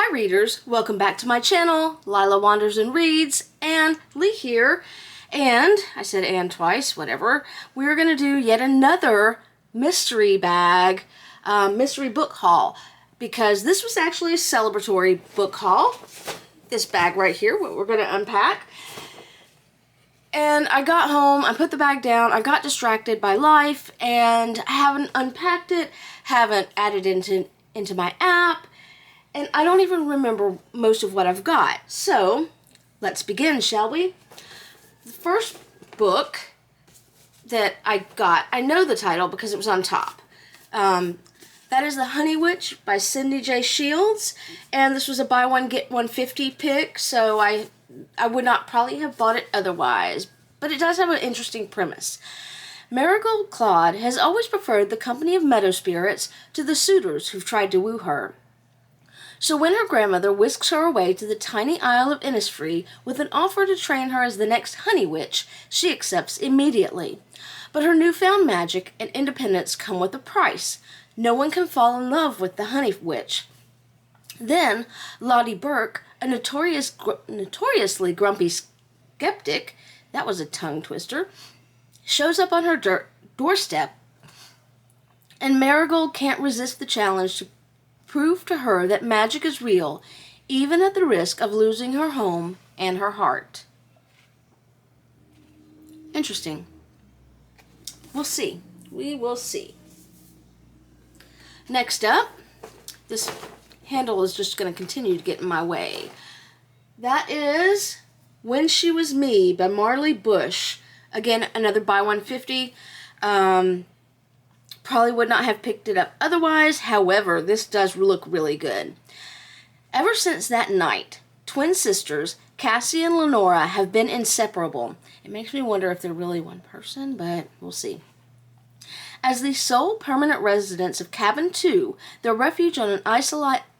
Hi readers, welcome back to my channel. Lila Wanders and Reads, and Lee here. And, I said and twice, whatever. We're going to do yet another mystery bag, mystery book haul. Because this was actually a celebratory book haul. This bag right here, what we're going to unpack. And I got home, I put the bag down, I got distracted by life, and I haven't unpacked it, haven't added it into my app, and I don't even remember most of what I've got. So, let's begin, shall we? The first book that I got, I know the title because it was on top. That is The Honey Witch by Cindy J. Shields, and this was a buy one get one 50 pick, so I would not probably have bought it otherwise, but it does have an interesting premise. Marigold Claude has always preferred the company of meadow spirits to the suitors who've tried to woo her. So when her grandmother whisks her away to the tiny Isle of Innisfree with an offer to train her as the next Honey Witch, she accepts immediately. But her newfound magic and independence come with a price. No one can fall in love with the Honey Witch. Then, Lottie Burke, a notoriously grumpy skeptic, that was a tongue twister, shows up on her doorstep, and Marigold can't resist the challenge to prove to her that magic is real, even at the risk of losing her home and her heart. Interesting. We'll see. We will see. Next up, this handle is just going to continue to get in my way. That is When She Was Me by Marley Bush. Again, another buy 150. Probably would not have picked it up otherwise. However, this does look really good. Ever since that night, twin sisters Cassie and Lenora have been inseparable. It makes me wonder if they're really one person, but we'll see. As the sole permanent residents of Cabin 2, their refuge on an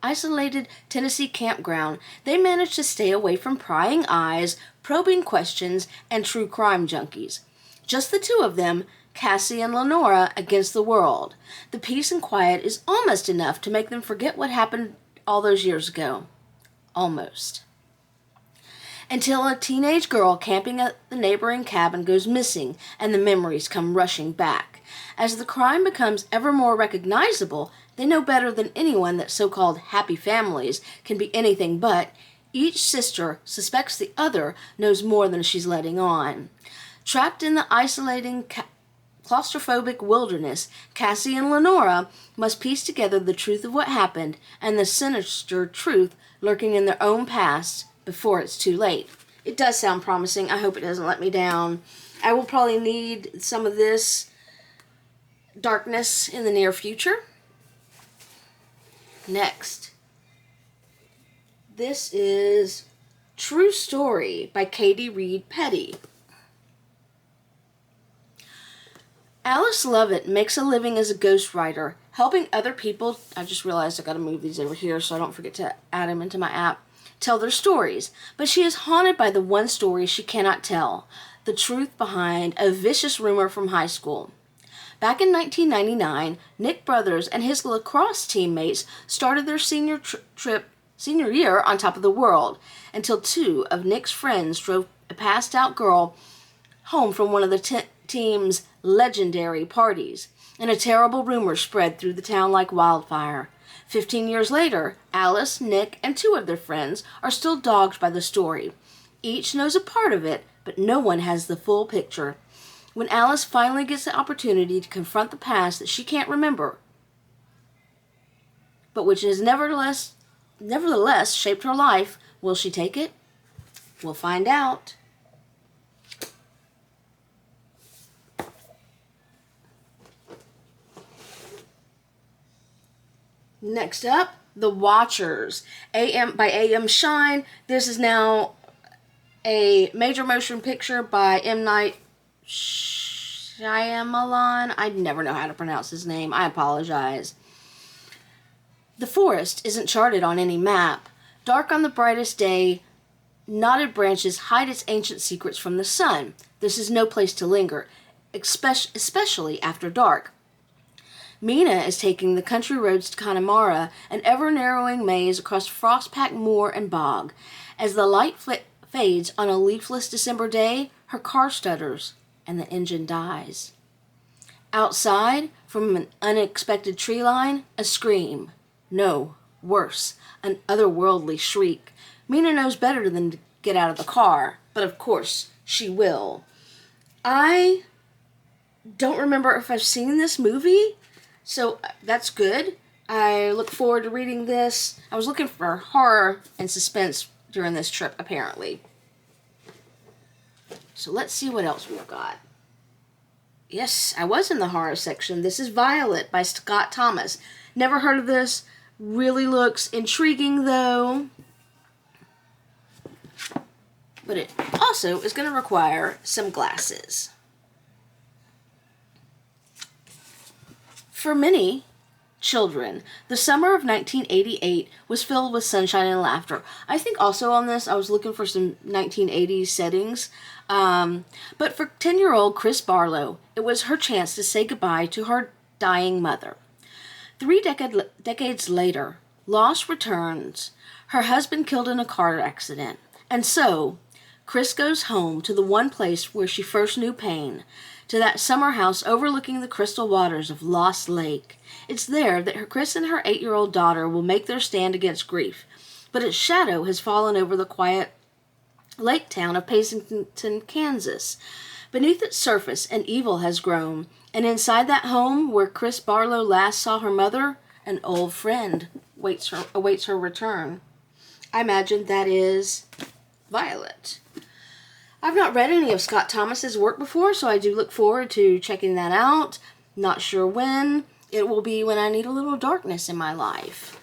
isolated Tennessee campground, they manage to stay away from prying eyes, probing questions, and true crime junkies. Just the two of them, Cassie and Lenora, against the world. The peace and quiet is almost enough to make them forget what happened all those years ago. Almost. Until a teenage girl camping at the neighboring cabin goes missing and the memories come rushing back. As the crime becomes ever more recognizable, they know better than anyone that so-called happy families can be anything but. Each sister suspects the other knows more than she's letting on. Trapped in the isolating claustrophobic wilderness, Cassie and Lenora must piece together the truth of what happened and the sinister truth lurking in their own past before it's too late. It does sound promising. I hope it doesn't let me down. I will probably need some of this darkness in the near future. Next. This is True Story by Katie Reed Petty. Alice Lovett makes a living as a ghostwriter, helping other people, I just realized I gotta move these over here so I don't forget to add them into my app, tell their stories. But she is haunted by the one story she cannot tell, the truth behind a vicious rumor from high school. Back in 1999, Nick Brothers and his lacrosse teammates started their senior year on top of the world, until two of Nick's friends drove a passed-out girl home from one of the team's legendary parties, and a terrible rumor spread through the town like wildfire. 15 years later, Alice, Nick, and two of their friends are still dogged by the story. Each knows a part of it, but no one has the full picture. When Alice finally gets the opportunity to confront the past that she can't remember, but which has nevertheless shaped her life, will she take it? We'll find out. Next up, The Watchers, by A.M. Shine. This is now a major motion picture by M. Night Shyamalan. I never know how to pronounce his name. I apologize. The forest isn't charted on any map. Dark on the brightest day, knotted branches hide its ancient secrets from the sun. This is no place to linger, especially after dark. Mina is taking the country roads to Connemara, an ever-narrowing maze across frost-packed moor and bog. As the light fades on a leafless December day, her car stutters and the engine dies. Outside, from an unexpected tree line, a scream. No, worse, an otherworldly shriek. Mina knows better than to get out of the car, but of course she will. I don't remember if I've seen this movie, so that's good. I look forward to reading this. I was looking for horror and suspense during this trip, apparently. So let's see what else we've got. Yes, I was in the horror section. This is Violet by Scott Thomas. Never heard of this. Really looks intriguing, though. But it also is going to require some glasses. For many children, the summer of 1988 was filled with sunshine and laughter. I think also on this, I was looking for some 1980s settings. But for 10-year-old Chris Barlow, it was her chance to say goodbye to her dying mother. 3 decades later, loss returns, her husband killed in a car accident. And so, Chris goes home to the one place where she first knew pain, to that summer house overlooking the crystal waters of Lost Lake. It's there that Chris and her 8-year-old daughter will make their stand against grief, but its shadow has fallen over the quiet lake town of Payson, Kansas. Beneath its surface, an evil has grown, and inside that home where Chris Barlow last saw her mother, an old friend awaits her return. I imagine that is Violet. I've not read any of Scott Thomas's work before, so I do look forward to checking that out. Not sure when. It will be when I need a little darkness in my life.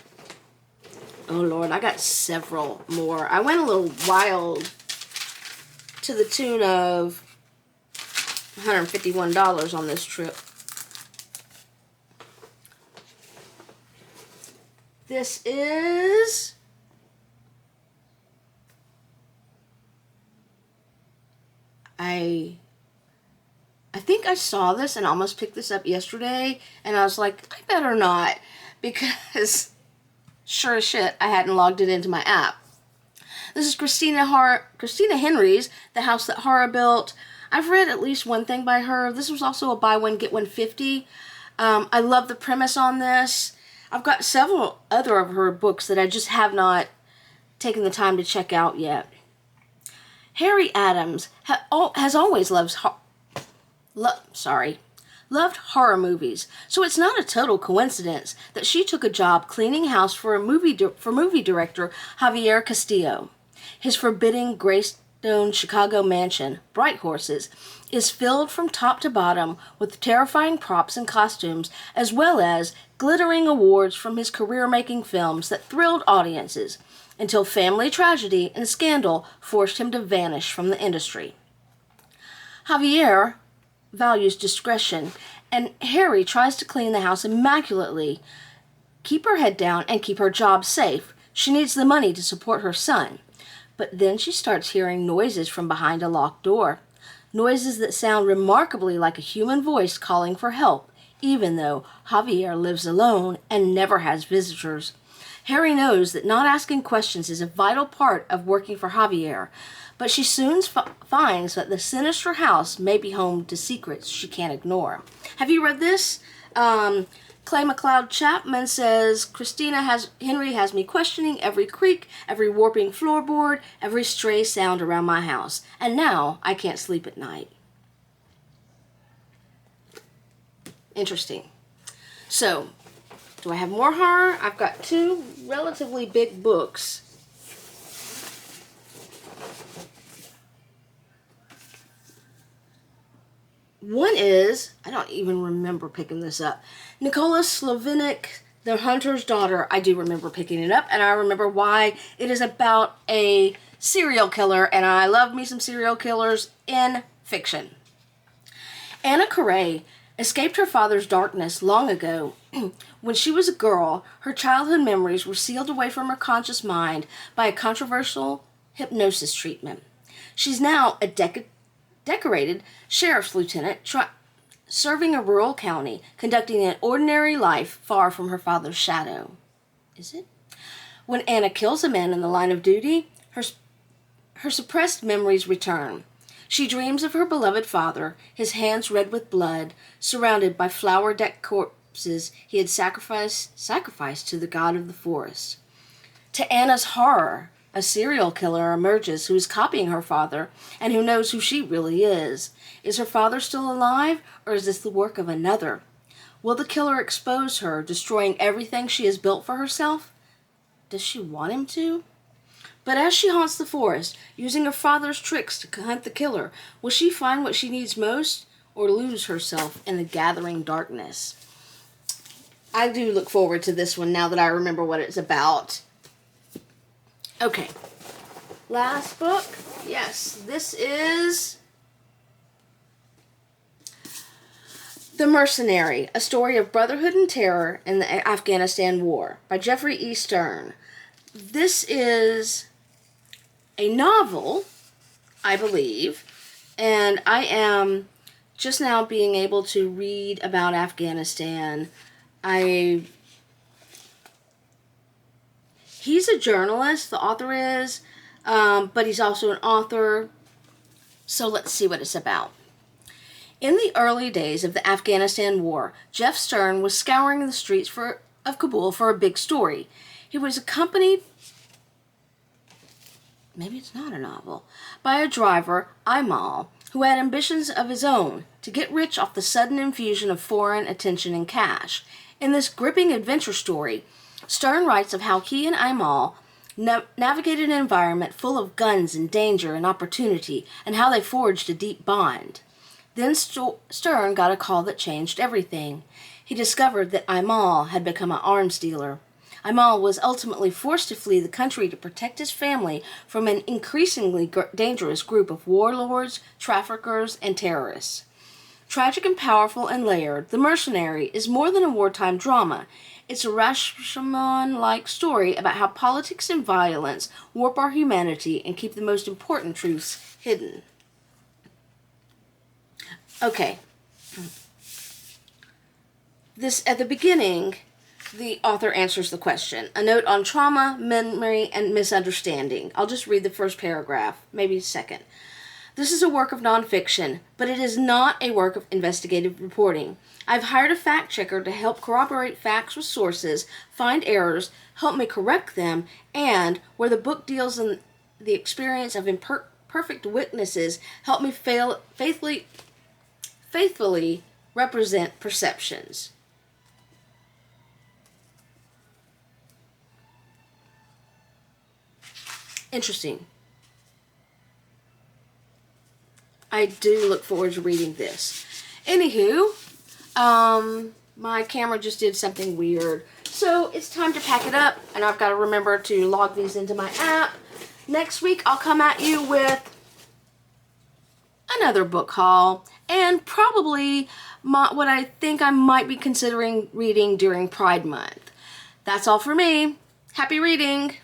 Oh Lord, I got several more. I went a little wild to the tune of $151 on this trip. This is I think I saw this and almost picked this up yesterday, and I was like, I better not, because sure as shit, I hadn't logged it into my app. This is Christina Henry's The House That Horror Built. I've read at least one thing by her. This was also a buy one, get one 50. I love the premise on this. I've got several other of her books that I just have not taken the time to check out yet. Harry Adams has always loved horror movies, so it's not a total coincidence that she took a job cleaning house for movie director Javier Castillo. His forbidding gray-stone Chicago mansion, Bright Horses, is filled from top to bottom with terrifying props and costumes, as well as glittering awards from his career-making films that thrilled audiences, until family tragedy and scandal forced him to vanish from the industry. Javier values discretion, and Harry tries to clean the house immaculately, keep her head down, and keep her job safe. She needs the money to support her son. But then she starts hearing noises from behind a locked door. Noises that sound remarkably like a human voice calling for help, even though Javier lives alone and never has visitors. Harry knows that not asking questions is a vital part of working for Javier, but she soon finds that the sinister house may be home to secrets she can't ignore. Have you read this? Clay McLeod Chapman says, Henry has me questioning every creak, every warping floorboard, every stray sound around my house, and now I can't sleep at night. Interesting. So, do I have more horror? I've got 2 relatively big books. One is, I don't even remember picking this up, Nicholas Slovenik, The Hunter's Daughter. I do remember picking it up, and I remember why. It is about a serial killer, and I love me some serial killers in fiction. Anna Correa escaped her father's darkness long ago. When she was a girl, her childhood memories were sealed away from her conscious mind by a controversial hypnosis treatment. She's now a decorated sheriff's lieutenant serving a rural county, conducting an ordinary life far from her father's shadow. Is it? When Anna kills a man in the line of duty, her suppressed memories return. She dreams of her beloved father, his hands red with blood, surrounded by flower-decked corpses he had sacrificed to the god of the forest. To Anna's horror, a serial killer emerges who is copying her father and who knows who she really is. Is her father still alive, or is this the work of another? Will the killer expose her, destroying everything she has built for herself? Does she want him to? But as she haunts the forest, using her father's tricks to hunt the killer, will she find what she needs most, or lose herself in the gathering darkness? I do look forward to this one now that I remember what it's about. Okay. Last book. Yes, this is The Mercenary, A Story of Brotherhood and Terror in the Afghanistan War by Jeffrey E. Stern. This is a novel, I believe, and I am just now being able to read about Afghanistan. He's a journalist, the author is, but he's also an author, so let's see what it's about. In the early days of the Afghanistan War, Jeff Stern was scouring the streets of Kabul for a big story. He was accompanied, maybe it's not a novel, by a driver, Imal, who had ambitions of his own to get rich off the sudden infusion of foreign attention and cash. In this gripping adventure story, Stern writes of how he and Imal navigated an environment full of guns and danger and opportunity, and how they forged a deep bond. Then Stern got a call that changed everything. He discovered that Imal had become an arms dealer. Imal was ultimately forced to flee the country to protect his family from an increasingly dangerous group of warlords, traffickers, and terrorists. Tragic and powerful and layered, The Mercenary is more than a wartime drama. It's a Rashomon-like story about how politics and violence warp our humanity and keep the most important truths hidden. Okay. At the beginning, the author answers the question. A note on trauma, memory, and misunderstanding. I'll just read the first paragraph, maybe second. This is a work of nonfiction, but it is not a work of investigative reporting. I've hired a fact checker to help corroborate facts with sources, find errors, help me correct them, and, where the book deals in the experience of imperfect witnesses, help me faithfully represent perceptions. Interesting. I do look forward to reading this. Anywho, my camera just did something weird. So it's time to pack it up, and I've got to remember to log these into my app. Next week, I'll come at you with another book haul, and probably what I think I might be considering reading during Pride Month. That's all for me. Happy reading!